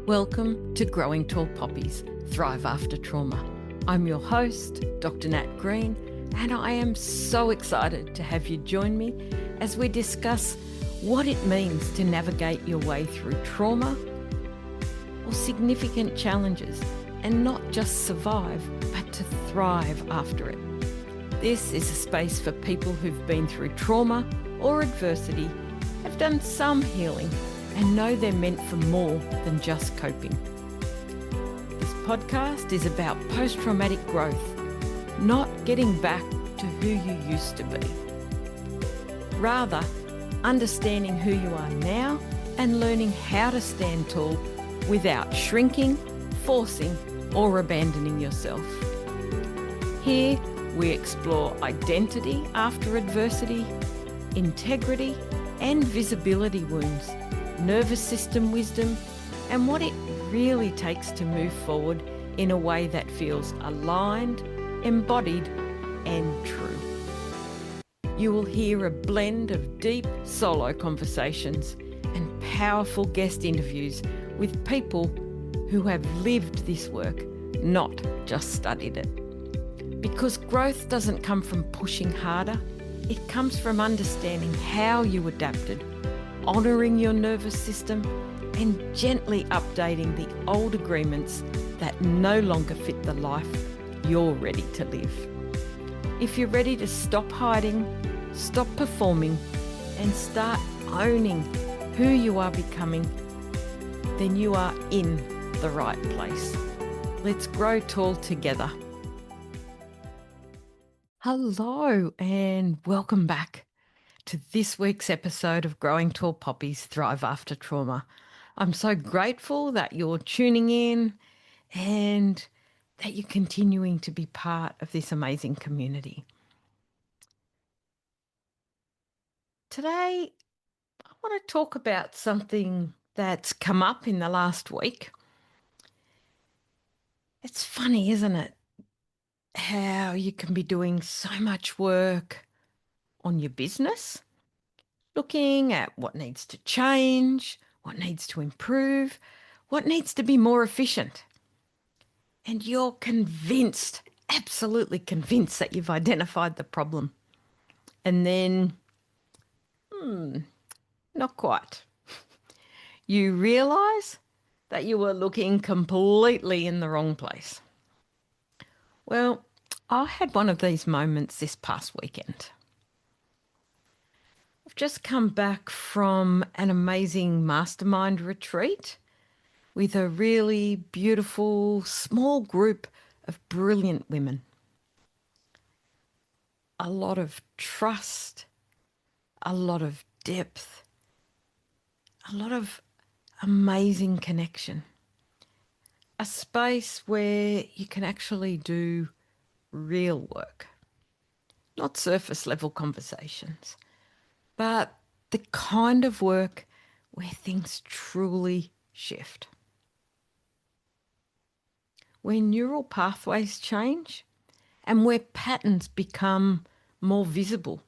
Welcome to Growing Tall Poppies, Thrive After Trauma. I'm your host, Dr. Nat Green, and I am so excited to have you join me as we discuss what it means to navigate your way through trauma or significant challenges and not just survive, but to thrive after it. This is a space for people who've been through trauma or adversity, have done some healing, and know they're meant for more than just coping. This podcast is about post-traumatic growth, not getting back to who you used to be. Rather, understanding who you are now and learning how to stand tall without shrinking, forcing, or abandoning yourself. Here, we explore identity after adversity, integrity and visibility wounds, nervous system wisdom, and what it really takes to move forward in a way that feels aligned, embodied, and true. You will hear a blend of deep solo conversations and powerful guest interviews with people who have lived this work, not just studied it. Because growth doesn't come from pushing harder, it comes from understanding how you adapted, honouring your nervous system, and gently updating the old agreements that no longer fit the life you're ready to live. If you're ready to stop hiding, stop performing, and start owning who you are becoming, then you are in the right place. Let's grow tall together. Hello and welcome back to this week's episode of Growing Tall Poppies, Thrive After Trauma. I'm so grateful that you're tuning in and that you're continuing to be part of this amazing community. Today, I want to talk about something that's come up in the last week. It's funny, isn't it? How you can be doing so much work on your business, looking at what needs to change, what needs to improve, what needs to be more efficient. And you're convinced, absolutely convinced that you've identified the problem. And then, not quite. You realise that you were looking completely in the wrong place. Well, I had one of these moments this past weekend. I've just come back from an amazing mastermind retreat with a really beautiful small group of brilliant women. A lot of trust, a lot of depth, a lot of amazing connection. A space where you can actually do real work, not surface level conversations, but the kind of work where things truly shift. Where neural pathways change and where patterns become more visible.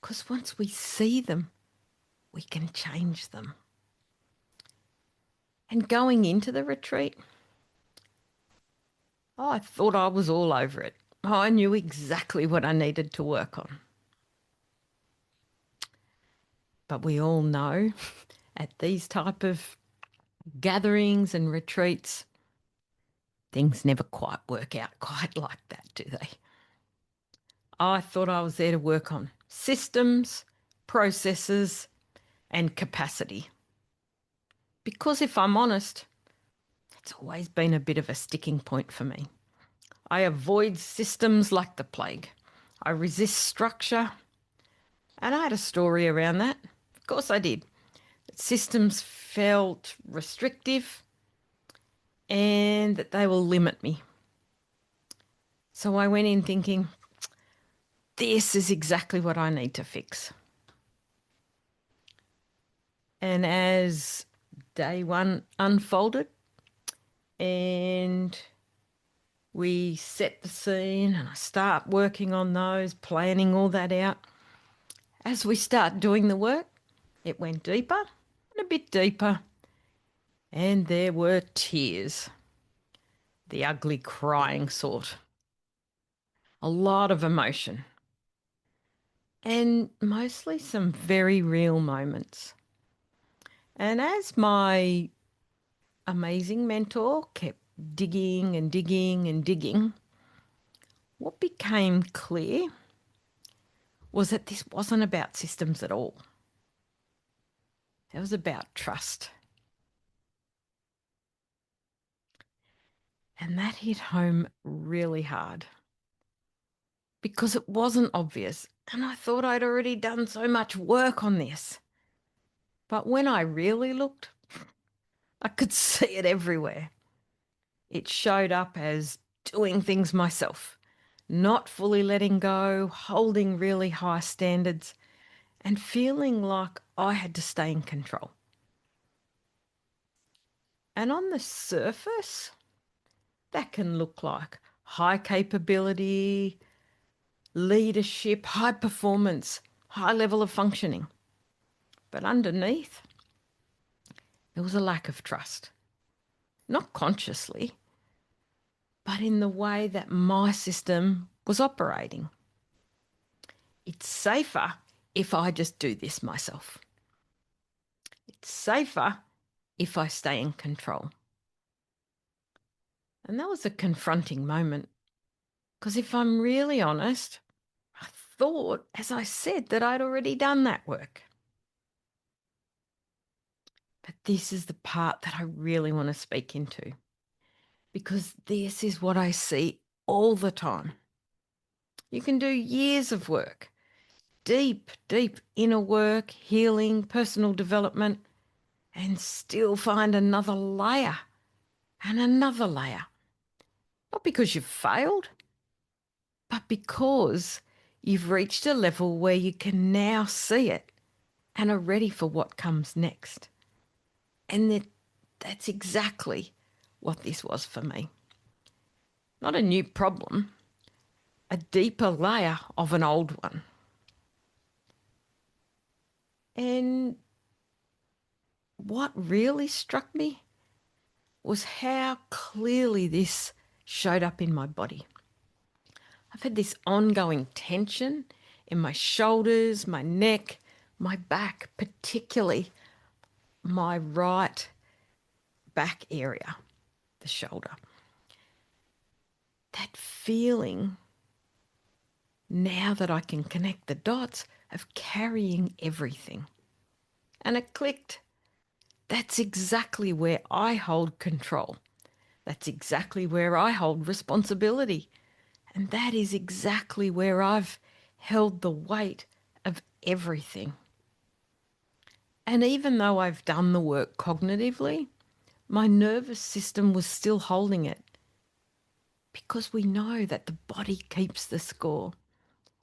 Because once we see them, we can change them. And going into the retreat, I thought I was all over it. I knew exactly what I needed to work on. But we all know at these type of gatherings and retreats, things never quite work out quite like that, do they? I thought I was there to work on systems, processes, and capacity. Because if I'm honest, it's always been a bit of a sticking point for me. I avoid systems like the plague. I resist structure. And I had a story around that. Of course I did. Systems felt restrictive and that they will limit me. So I went in thinking, this is exactly what I need to fix. And as day one unfolded and we set the scene and I start working on those, planning all that out, as we start doing the work, it went deeper and a bit deeper And there were tears, the ugly crying sort, a lot of emotion, and mostly some very real moments. And as my amazing mentor kept digging and digging and digging, what became clear was that this wasn't about systems at all. It was about trust. And that hit home really hard because it wasn't obvious. And I thought I'd already done so much work on this. But when I really looked, I could see it everywhere. It showed up as doing things myself, not fully letting go, holding really high standards, and feeling like I had to stay in control. And on the surface, that can look like high capability, leadership, high performance, high level of functioning. But underneath, there was a lack of trust. Not consciously, but in the way that my system was operating. It's safer if I just do this myself. It's safer if I stay in control. And that was a confronting moment because if I'm really honest, I thought, as I said, that I'd already done that work. But this is the part that I really want to speak into because this is what I see all the time. You can do years of work, deep, deep inner work, healing, personal development, and still find another layer and another layer. Not because you've failed, but because you've reached a level where you can now see it and are ready for what comes next. And that's exactly what this was for me. Not a new problem, a deeper layer of an old one. And what really struck me was how clearly this showed up in my body. I've had this ongoing tension in my shoulders, my neck, my back, particularly my right back area, the shoulder. That feeling, now that I can connect the dots, of carrying everything. And it clicked. That's exactly where I hold control. That's exactly where I hold responsibility. And that is exactly where I've held the weight of everything. And even though I've done the work cognitively, my nervous system was still holding it because we know that the body keeps the score.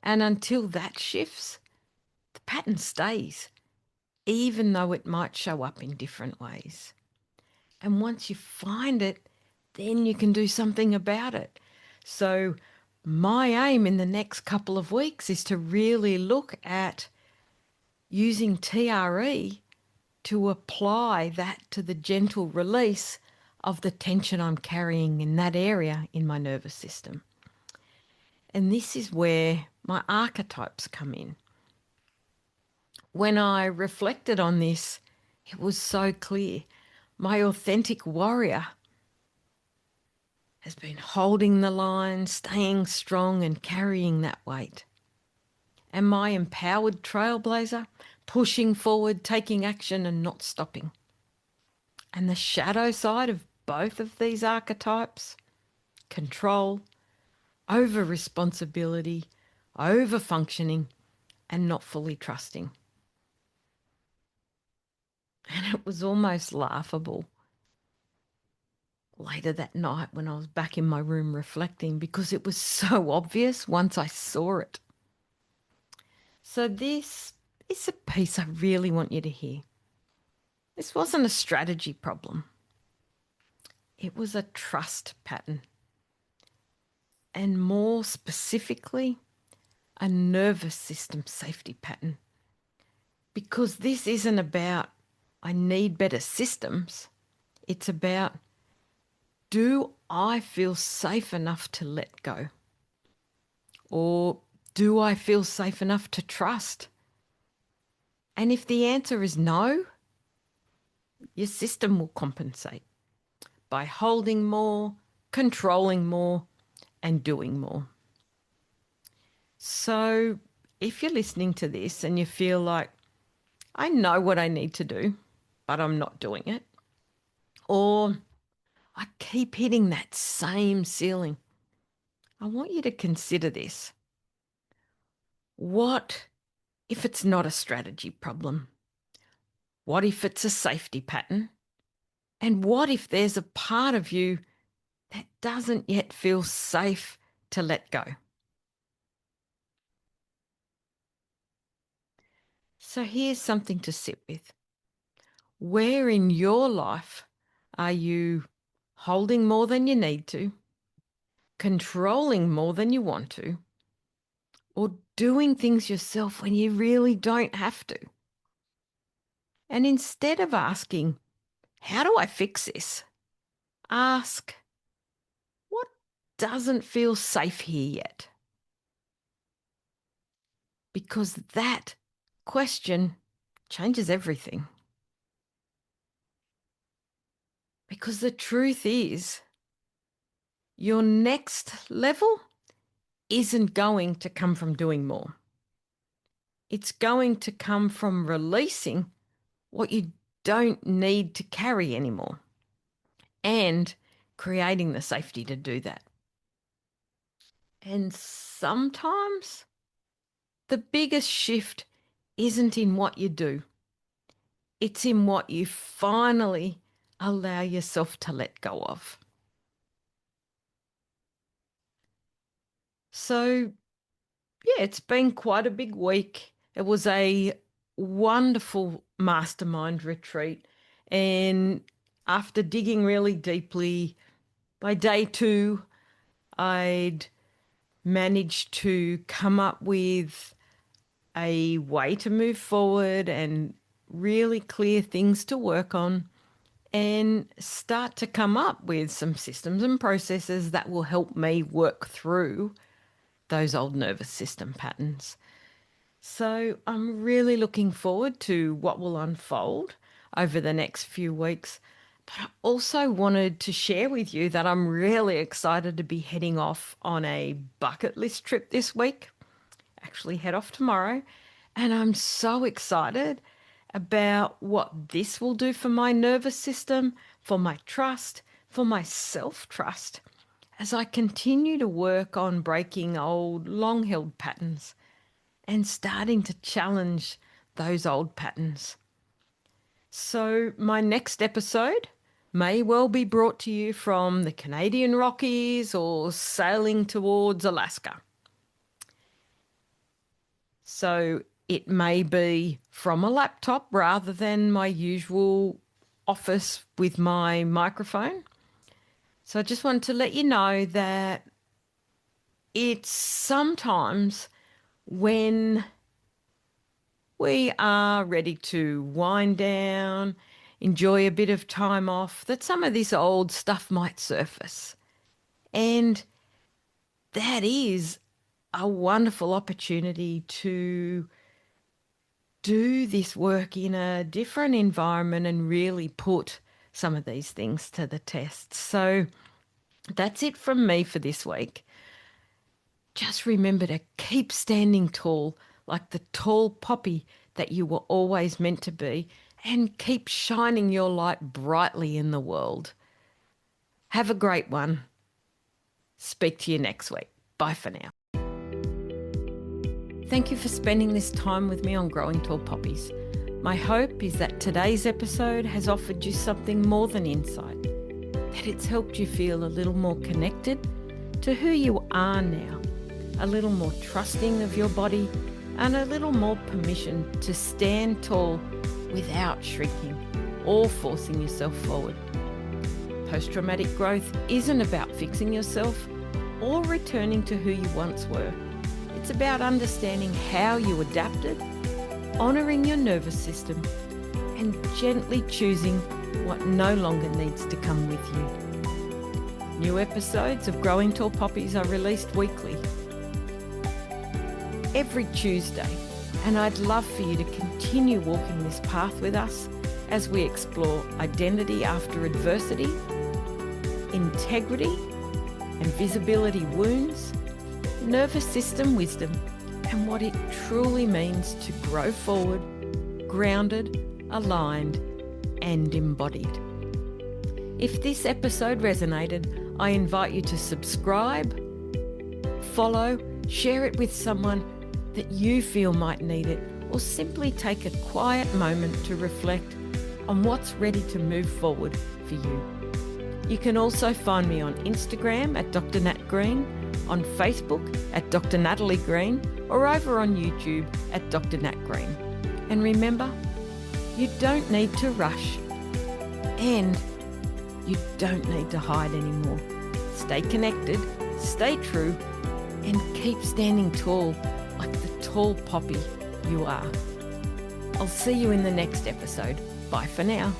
And until that shifts, the pattern stays, even though it might show up in different ways. And once you find it, then you can do something about it. So my aim in the next couple of weeks is to really look at using TRE to apply that to the gentle release of the tension I'm carrying in that area in my nervous system. And this is where my archetypes come in. When I reflected on this, it was so clear. My authentic warrior has been holding the line, staying strong and carrying that weight. And my empowered trailblazer, pushing forward, taking action and not stopping. And the shadow side of both of these archetypes, control, over responsibility, over functioning, and not fully trusting. And it was almost laughable later that night when I was back in my room reflecting because it was so obvious once I saw it. So this is a piece I really want you to hear. This wasn't a strategy problem. It was a trust pattern. And more specifically, a nervous system safety pattern. Because this isn't about I need better systems. It's about, do I feel safe enough to let go? Or do I feel safe enough to trust? And if the answer is no, your system will compensate by holding more, controlling more, and doing more. So if you're listening to this and you feel like, I know what I need to do, but I'm not doing it, or I keep hitting that same ceiling, I want you to consider this. What if it's not a strategy problem? What if it's a safety pattern? And what if there's a part of you that doesn't yet feel safe to let go? So here's something to sit with. Where in your life are you holding more than you need to, controlling more than you want to, or doing things yourself when you really don't have to? And instead of asking, how do I fix this? Ask, what doesn't feel safe here yet? Because that question changes everything. Because the truth is, your next level isn't going to come from doing more. It's going to come from releasing what you don't need to carry anymore and creating the safety to do that. And sometimes the biggest shift isn't in what you do. It's in what you finally allow yourself to let go of. So, yeah, it's been quite a big week. It was a wonderful mastermind retreat. And after digging really deeply, by day 2, I'd managed to come up with a way to move forward and really clear things to work on and start to come up with some systems and processes that will help me work through those old nervous system patterns. So I'm really looking forward to what will unfold over the next few weeks. But I also wanted to share with you that I'm really excited to be heading off on a bucket list trip this week. Actually head off tomorrow. And I'm so excited about what this will do for my nervous system, for my trust, for my self-trust, as I continue to work on breaking old, long-held patterns and starting to challenge those old patterns. So my next episode may well be brought to you from the Canadian Rockies or sailing towards Alaska. So it may be from a laptop rather than my usual office with my microphone. So I just wanted to let you know that it's sometimes when we are ready to wind down, enjoy a bit of time off, that some of this old stuff might surface. And that is a wonderful opportunity to do this work in a different environment and really put some of these things to the test. So that's it from me for this week. Just remember to keep standing tall, like the tall poppy that you were always meant to be, and keep shining your light brightly in the world. Have a great one. Speak to you next week. Bye for now. Thank you for spending this time with me on Growing Tall Poppies. My hope is that today's episode has offered you something more than insight, that it's helped you feel a little more connected to who you are now, a little more trusting of your body, and a little more permission to stand tall without shrinking or forcing yourself forward. Post-traumatic growth isn't about fixing yourself or returning to who you once were. It's about understanding how you adapted, honouring your nervous system, and gently choosing what no longer needs to come with you. New episodes of Growing Tall Poppies are released weekly, every Tuesday, and I'd love for you to continue walking this path with us as we explore identity after adversity, integrity and visibility wounds, nervous system wisdom, and what it truly means to grow forward, grounded, aligned, and embodied. If this episode resonated, I invite you to subscribe, follow, share it with someone that you feel might need it, or simply take a quiet moment to reflect on what's ready to move forward for you. You can also find me on Instagram at Dr. Nat Green, on Facebook at Dr. Natalie Green, or over on YouTube at Dr. Nat Green. And remember, you don't need to rush, and you don't need to hide anymore. Stay connected, stay true, and keep standing tall like the tall poppy you are. I'll see you in the next episode. Bye for now.